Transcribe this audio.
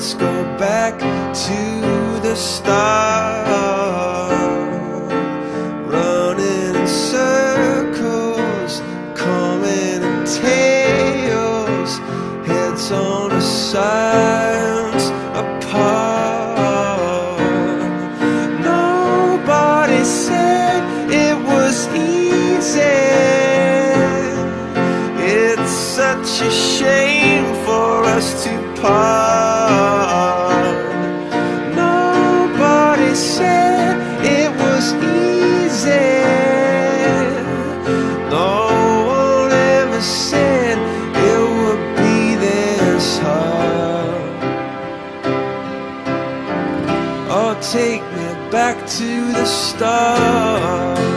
let's go back to the start. Running in circles, coming in tails, heads on the sides apart. Nobody said it was easy. It's such a shame for us to part. Nobody said it was easy. No one ever said it would be this hard. Oh, take me back to the start.